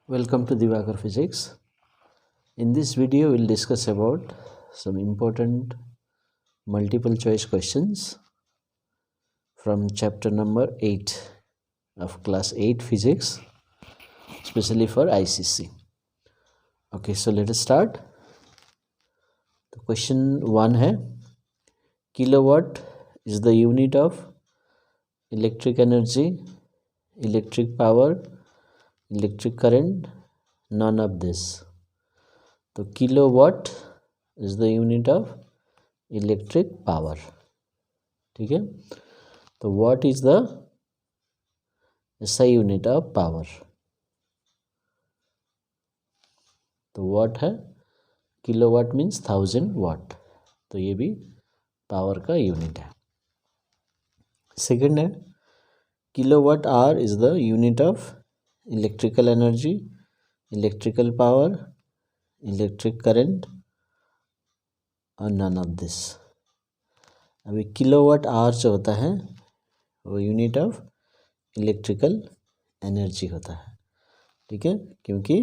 Welcome to Divakar Physics. In this video, we'll discuss about some important multiple choice questions from chapter number 8 of class 8 physics, especially for ICC. Okay, so let us start. The question 1 है, kilowatt is the unit of electric energy, electric power, electric current, none of this. तो kilowatt is the unit of electric power. ठीक है, तो what is the SI unit of power. तो वाट है, kilowatt means 1000 वाट, तो ये भी पावर का यूनिट है. सेकंड है, kilowatt hour is the unit of electrical energy, electrical power, electric current और नन ऑफ दिस. अभी किलोवाट आवर जो होता है वो यूनिट ऑफ इलेक्ट्रिकल एनर्जी होता है. ठीक है, क्योंकि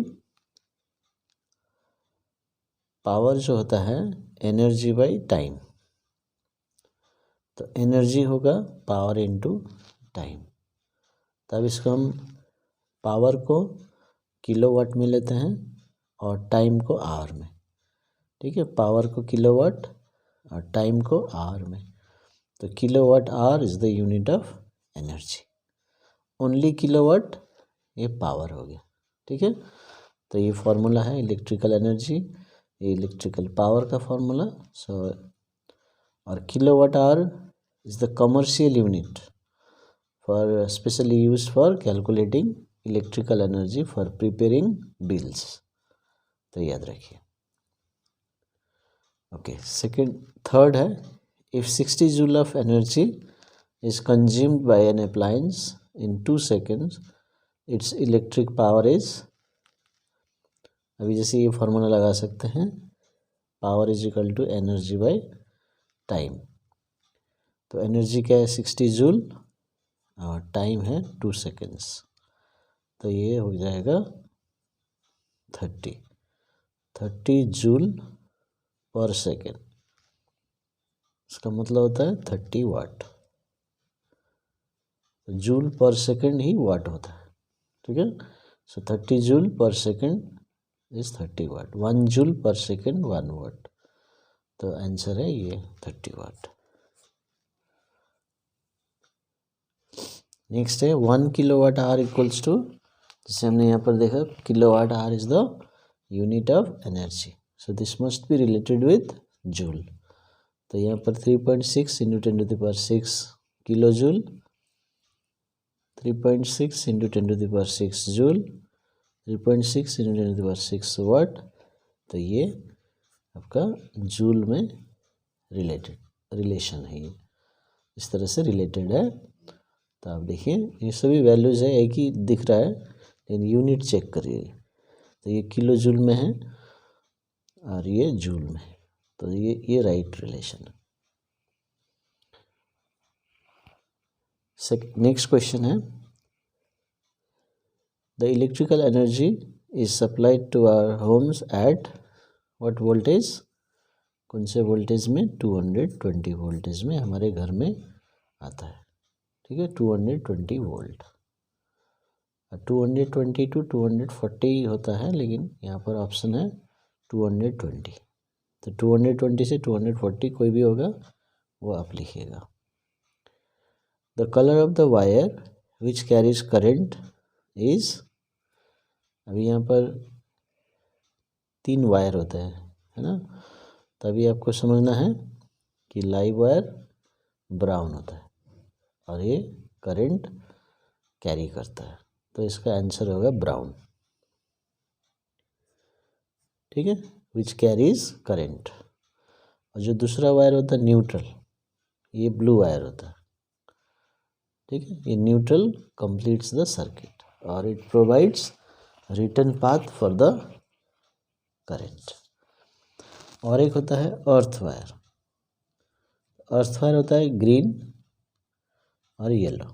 पावर जो होता है एनर्जी बाय टाइम, तो एनर्जी होगा पावर इनटू टाइम. तब इसको हम पावर को किलोवाट में लेते हैं और टाइम को आवर में. ठीक है, पावर को किलोवाट और टाइम को आवर में. तो kilowatt hour is the unit of energy. Only kilowatt ये पावर हो गया. ठीक है, तो ये फॉर्मूला है इलेक्ट्रिकल एनर्जी, ये इलेक्ट्रिकल पावर का फॉर्मूला. सो और kilowatt hour is the commercial unit for specially use for calculating electrical energy for preparing bills. तो याद रखिए. ओके, थर्ड है, if 60 joule of energy is consumed by an appliance in 2 seconds, it's electric power is. अभी जैसे ये formula लगा सकते हैं, power is equal to energy by time. तो एनर्जी क्या है 60 जूल और टाइम है 2 seconds, तो ये हो जाएगा 30 जूल पर सेकेंड. इसका मतलब होता है 30 वाट. जूल पर सेकेंड ही वाट होता है. ठीक है, सो 30 जूल पर सेकेंड इज 30 वाट. 1 जूल पर सेकेंड 1 वाट. तो आंसर है ये 30 वाट. नेक्स्ट है 1 किलोवाट आवर इक्वल्स टू, जैसे हमने यहाँ पर देखा kilowatt hour is the unit of energy, so this must be related with joule. तो यहाँ पर 3.6 into 10 to the power 6 kilo joule, 3.6 into 10 to the power 6 joule, 3.6 into 10 to the power 6 watt. तो ये आपका जूल में relation है, ये इस तरह से रिलेटेड है. तो आप देखिए ये सभी वैल्यूज है, एक ही दिख रहा है लेकिन यूनिट चेक करिए. तो ये किलो जूल में है और ये जूल में, तो ये राइट रिलेशन है. नेक्स्ट क्वेश्चन है, the electrical energy is supplied to our homes at what voltage. कौन से वोल्टेज में? 220 वोल्टेज में हमारे घर में आता है. ठीक है, 220 वोल्ट. 220 टू 240 होता है, लेकिन यहाँ पर ऑप्शन है 220. तो 220 से 240 कोई भी होगा वो आप लिखिएगा. The colour of the wire which carries current is. अभी यहाँ पर 3 वायर होते हैं, है ना. तभी आपको समझना है कि लाइव वायर ब्राउन होता है और ये करंट कैरी करता है, तो इसका आंसर होगा ब्राउन. ठीक है, विच कैरीज करंट. और जो दूसरा वायर होता है न्यूट्रल, ये ब्लू वायर होता है. ठीक है, ये न्यूट्रल कंप्लीट्स द सर्किट और it provides return path for the current. और एक होता है अर्थ वायर. अर्थ वायर होता है ग्रीन और येलो,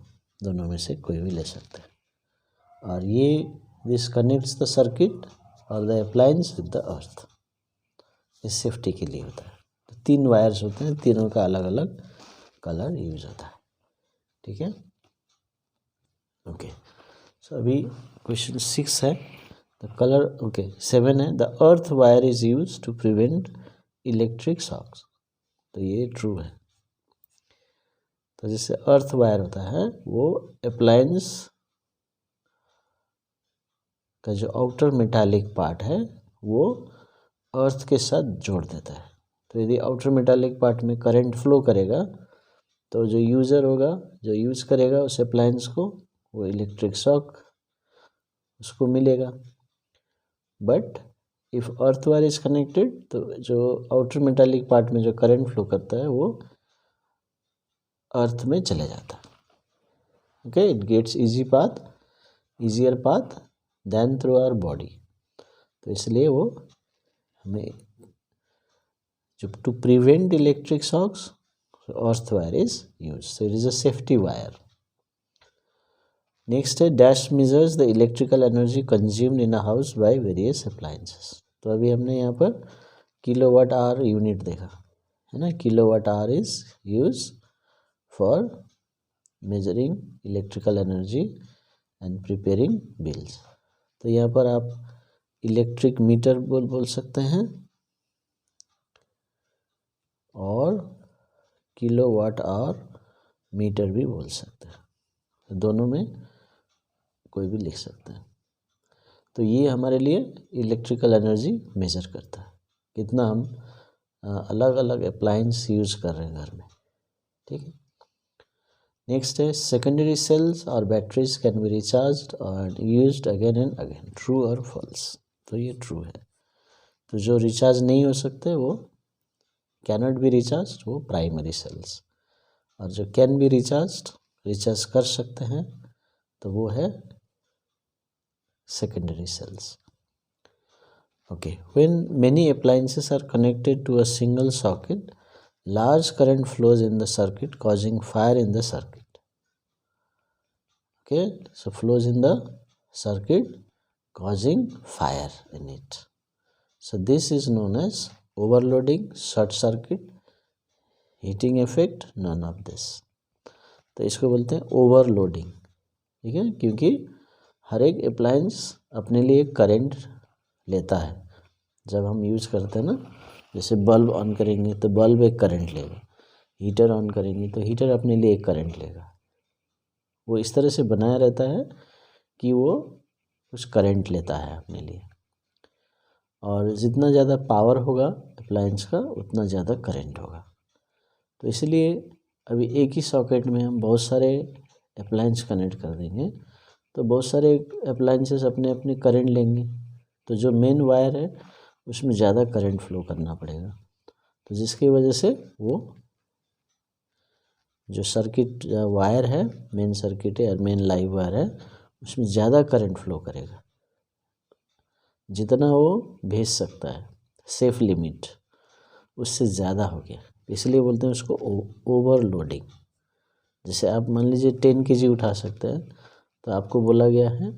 दोनों में से कोई भी ले सकते हैं. और ये दिस कनेक्ट्स द सर्किट और the appliance with the earth. इस सेफ्टी के लिए होता है। तो 3 वायर्स होते हैं, तीनों का अलग अलग कलर यूज होता है। ठीक है, ओके। सो अभी क्वेश्चन 6 है, द कलर, ओके 7 है, the earth wire is use to prevent electric shocks. तो ये ट्रू है। तो जैसे अर्थ वायर होता है वो अप्लायंस का जो आउटर मेटालिक पार्ट है वो अर्थ के साथ जोड़ देता है। तो यदि आउटर मेटालिक पार्ट में करंट फ्लो करेगा तो जो यूज़र होगा, जो यूज़ करेगा उस अप्लायंस को, वो इलेक्ट्रिक शॉक उसको मिलेगा। But if earth wire is connected, तो जो आउटर मेटालिक पार्ट में जो करंट फ्लो करता है वो अर्थ में चले जाता है। Okay, it gets easier path then through our body. तो इसलिए वो हमें जो to prevent electric shocks, earth wire is use, so it is a safety wire. Next है dash measures the electrical energy consumed in a house by various appliances. तो अभी हमने यहाँ पर किलोवाट आवर यूनिट देखा है ना। Kilowatt hour is use for measuring electrical energy and preparing bills. तो यहाँ पर आप इलेक्ट्रिक मीटर बोल सकते हैं और किलोवाट आवर मीटर भी बोल सकते हैं। दोनों में कोई भी लिख सकते हैं। तो ये हमारे लिए इलेक्ट्रिकल एनर्जी मेजर करता है, कितना हम अलग अलग अप्लायंस यूज कर रहे हैं घर में। ठीक है, नेक्स्ट है सेकेंडरी सेल्स और बैटरीज कैन बी रिचार्ज्ड और used again and again, true और फॉल्स। तो ये ट्रू है। तो जो रिचार्ज नहीं हो सकते वो कैनॉट बी रिचार्ज, वो प्राइमरी सेल्स, और जो कैन बी रिचार्ज कर सकते हैं तो वो है secondary cells. Okay, when many appliances are connected to a single socket, large current flows in the circuit causing fire in the circuit. Okay, so flows in the circuit causing fire in it. So this is known as overloading, short circuit, heating effect, none of this. तो इसको बोलते हैं overloading. ठीक है, क्योंकि हर एक appliance अपने लिए करंट लेता है। जब हम यूज़ करते हैं ना, जैसे बल्ब ऑन करेंगे तो बल्ब एक करंट लेगा, हीटर ऑन करेंगे तो हीटर अपने लिए एक करंट लेगा। वो इस तरह से बनाया रहता है कि वो कुछ करंट लेता है अपने लिए, और जितना ज़्यादा पावर होगा अप्लायंस का उतना ज़्यादा करंट होगा। तो इसलिए अभी एक ही सॉकेट में हम बहुत सारे अप्लायंस कनेक्ट कर देंगे तो बहुत सारे अप्लायंसेस अपने अपने करंट लेंगे, तो जो मेन वायर है उसमें ज़्यादा करंट फ्लो करना पड़ेगा। तो जिसकी वजह से वो जो सर्किट वायर है, मेन सर्किट है और मेन लाइव वायर है, उसमें ज़्यादा करंट फ्लो करेगा, जितना वो भेज सकता है सेफ लिमिट उससे ज़्यादा हो गया, इसलिए बोलते हैं उसको ओवरलोडिंग। जैसे आप मान लीजिए 10 kg उठा सकते हैं तो आपको बोला गया है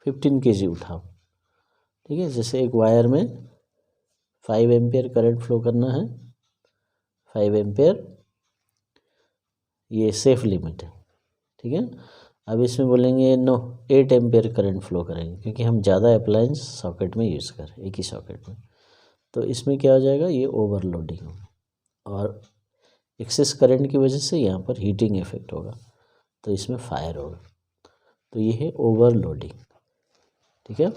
15 kg उठाओ। ठीक है, जैसे एक वायर में 5 एम्पियर करंट फ्लो करना है, 5 एम्पियर ये सेफ लिमिट है। ठीक है, अब इसमें बोलेंगे नो 8 एम्पियर करंट फ्लो करेंगे, क्योंकि हम ज़्यादा अप्लायंस सॉकेट में यूज़ करें एक ही सॉकेट में, तो इसमें क्या हो जाएगा, ये ओवरलोडिंग होगा और एक्सेस करंट की वजह से यहाँ पर हीटिंग इफेक्ट होगा, तो इसमें फायर होगा। तो ये है ओवरलोडिंग। ठीक है,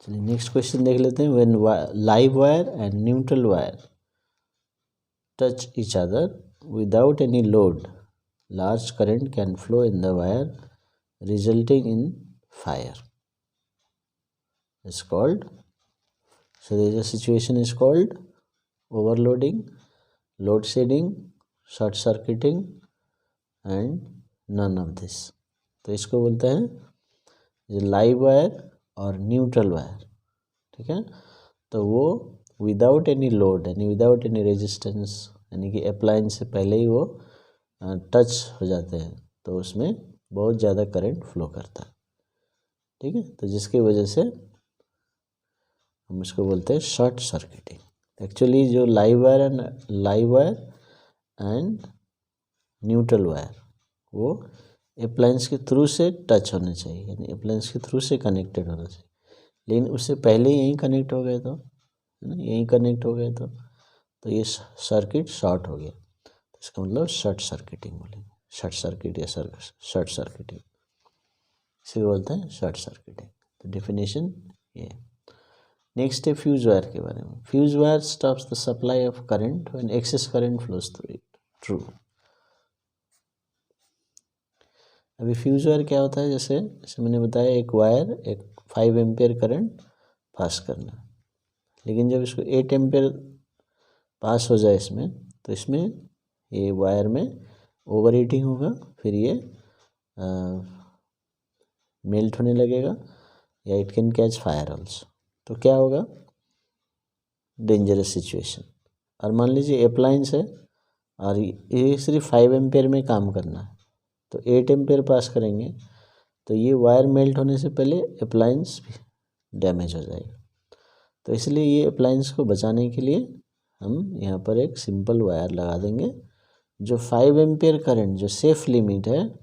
चलिए नेक्स्ट क्वेश्चन देख लेते हैं। When live wire and neutral wire touch each other without any load, large current can flow in the wire resulting in fire is called, so there is a situation is called overloading, load shedding, short circuiting and none of this। तो इसको बोलते हैं जो live wire और neutral wire. ठीक है, तो वो विदाउट एनी लोड यानी विदाउट एनी रेजिस्टेंस, यानी कि अप्लायंस से पहले ही वो टच हो जाते हैं, तो उसमें बहुत ज़्यादा करंट फ्लो करता है, ठीक है। तो जिसकी वजह से हम इसको बोलते हैं शॉर्ट सर्किटिंग। एक्चुअली जो live wire and neutral wire वो अप्लायंस के थ्रू से टच होने चाहिए, यानी अप्लायंस के थ्रू से कनेक्टेड होना चाहिए, लेकिन उससे पहले यहीं कनेक्ट हो गए तो, है ना, यहीं कनेक्ट हो गए तो ये सर्किट शॉर्ट हो गया। तो इसका मतलब शॉर्ट सर्किटिंग बोलेंगे, शॉर्ट सर्किट या शॉर्ट सर्किटिंग, इसे बोलते हैं शॉर्ट सर्किटिंग। तो डेफिनेशन ये। नेक्स्ट है फ्यूज वायर के बारे में। Fuse wire stops the supply of current when excess current flows through it. True. अभी फ्यूज वायर क्या होता है, जैसे मैंने बताया, एक वायर एक 5 एम्पियर करंट पास करना, लेकिन जब इसको 8 एम्पियर पास हो जाए इसमें, तो इसमें ये वायर में ओवर हीटिंग होगा, फिर ये मेल्ट होने लगेगा या it can catch fire also. तो क्या होगा, डेंजरस सिचुएशन। और मान लीजिए अप्लायंस है और ये सिर्फ 5 एम्पियर में काम करना है, तो 8 एम्पियर पास करेंगे तो ये वायर मेल्ट होने से पहले अप्लायंस डैमेज हो जाएगा। तो इसलिए ये अप्लायंस को बचाने के लिए हम यहाँ पर एक सिंपल वायर लगा देंगे जो 5 एम्पियर करंट, जो सेफ लिमिट है,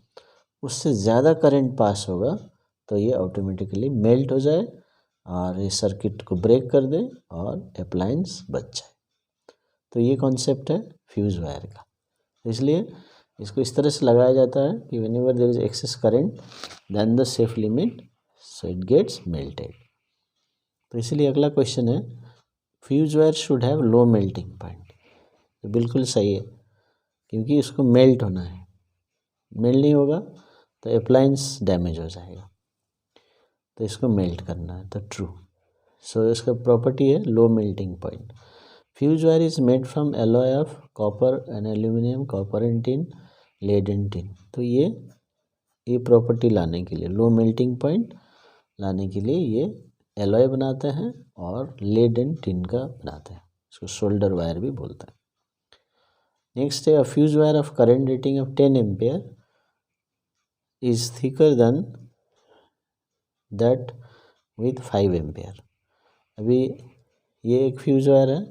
उससे ज़्यादा करंट पास होगा तो ये ऑटोमेटिकली मेल्ट हो जाए और ये सर्किट को ब्रेक कर दे और अप्लायंस बच जाए। तो ये कॉन्सेप्ट है फ्यूज वायर का। इसलिए इसको इस तरह से लगाया जाता है कि whenever there is excess current than the safe limit, so it gets melted. तो इसलिए अगला क्वेश्चन है, fuse wire should have low melting point. तो बिल्कुल सही है, क्योंकि इसको मेल्ट होना है, मेल्ट नहीं होगा तो अप्लायंस डैमेज हो जाएगा, तो इसको मेल्ट करना है, तो ट्रू। सो इसका प्रॉपर्टी है low melting point. Fuse wire is made from alloy of copper and aluminium, copper and tin, lead and tin. तो ये प्रॉपर्टी लाने के लिए, लो मेल्टिंग पॉइंट लाने के लिए ये एलॉय बनाते हैं और लेड एंड टिन का बनाते हैं, इसको सोल्डर वायर भी बोलते हैं। नेक्स्ट है, अ fuse wire of current rating of 10 ampere is thicker than that with 5 ampere. अभी ये एक फ्यूज वायर है,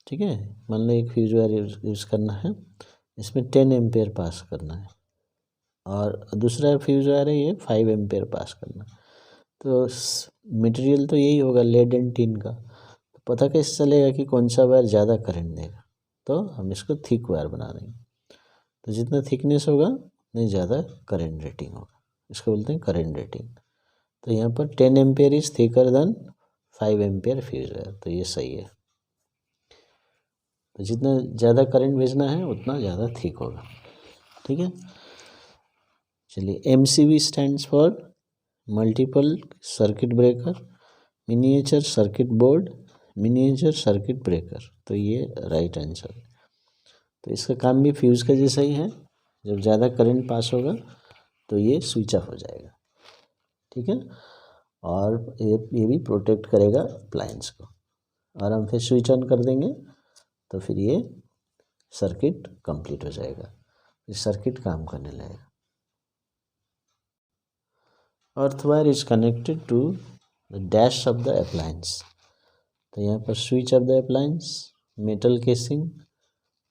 ठीक है, मान लो एक फ्यूज वायर यूज़ करना है, इसमें 10 एम्पियर पास करना है, और दूसरा फ्यूज वायर है ये 5 एम्पियर पास करना है। तो मटेरियल तो यही होगा, लेड एंड टिन का। तो पता कैसे चलेगा कि कौन सा वायर ज़्यादा करंट देगा, तो हम इसको थिक वायर बना देंगे। तो जितना थिकनेस होगा उतनी ज़्यादा करंट रेटिंग होगा, इसको बोलते हैं करंट रेटिंग। तो यहाँ पर 10 ampere is thicker than 5 ampere fuse wire, तो ये सही है। तो जितना ज़्यादा करंट भेजना है उतना ज़्यादा थिक होगा, ठीक है। चलिए, MCB stands for multiple circuit breaker, miniature circuit board, miniature circuit breaker. तो ये राइट आंसर है। तो इसका काम भी फ्यूज का जैसा ही है, जब ज़्यादा करंट पास होगा तो ये स्विच ऑफ हो जाएगा, ठीक है, और ये भी प्रोटेक्ट करेगा अप्लायंस को, और हम फिर स्विच ऑन कर देंगे तो फिर ये सर्किट कंप्लीट हो जाएगा, फिर सर्किट काम करने लगेगा। Earth wire is connected to the dash of the appliance. तो यहाँ पर switch off the appliance, metal casing,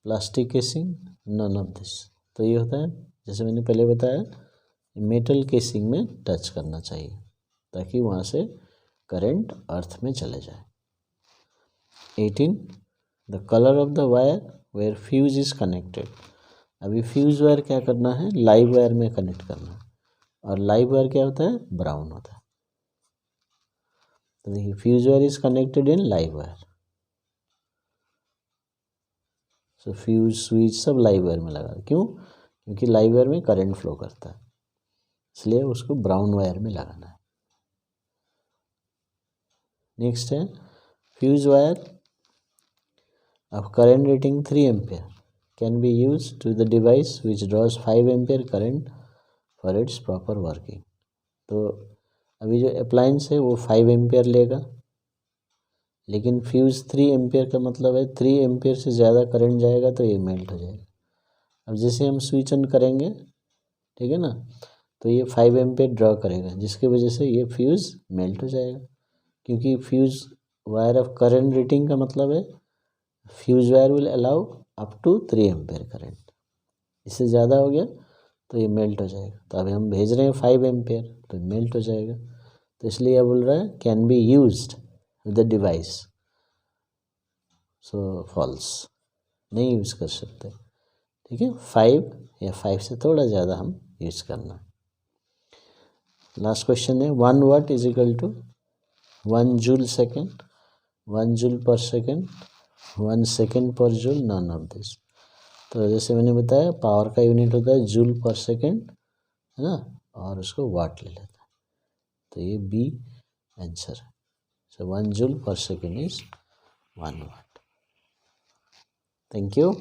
plastic casing, none of this. तो ये होता है, जैसे मैंने पहले बताया, मेटल केसिंग में टच करना चाहिए ताकि वहाँ से करंट अर्थ में चले जाए। 18, the colour of the wire where fuse is connected. अभी फ्यूज वायर क्या करना है, लाइव वायर में कनेक्ट करना है, और लाइव वायर क्या होता है, ब्राउन होता है। तो देखिए, fuse wire is connected in live wire, so fuse switch सब लाइव वायर में लगा। क्यों? क्योंकि लाइव वायर में करंट फ्लो करता है, इसलिए उसको ब्राउन वायर में लगाना है। नेक्स्ट है, fuse wire of current rating 3 ampere can be used to the device which draws 5 ampere current for its proper working। तो अभी जो अप्लायंस है वो 5 एम्पियर लेगा, लेकिन फ्यूज़ 3 एम्पियर का मतलब है 3 एम्पियर से ज़्यादा करंट जाएगा तो ये मेल्ट हो जाएगा। अब जैसे हम स्विच ऑन करेंगे ठीक है ना। तो ये 5 एम्पेयर ड्रॉ करेगा, जिसकी वजह से ये फ्यूज़ मेल्ट हो जाएगा, क्योंकि fuse wire of current rating का मतलब है fuse wire will allow up to 3 ampere current. इससे ज़्यादा हो गया तो ये मेल्ट हो जाएगा। तो अभी हम भेज रहे हैं 5 एम्पेयर, तो मेल्ट हो जाएगा। तो इसलिए बोल रहा है can be used with the device, so false, नहीं यूज़ कर सकते। ठीक है, 5 या 5 से थोड़ा ज़्यादा हम यूज़ करना। लास्ट क्वेश्चन है 1 watt is equal to 1 joule second, 1 joule पर सेकेंड, 1 सेकेंड पर जूल, नॉन ऑफ दिस। तो जैसे मैंने बताया पावर का यूनिट होता है जूल पर सेकेंड, है ना, और उसको वाट ले लेता है। तो ये बी आंसर है। सो 1 जूल पर second is 1 watt. Thank you.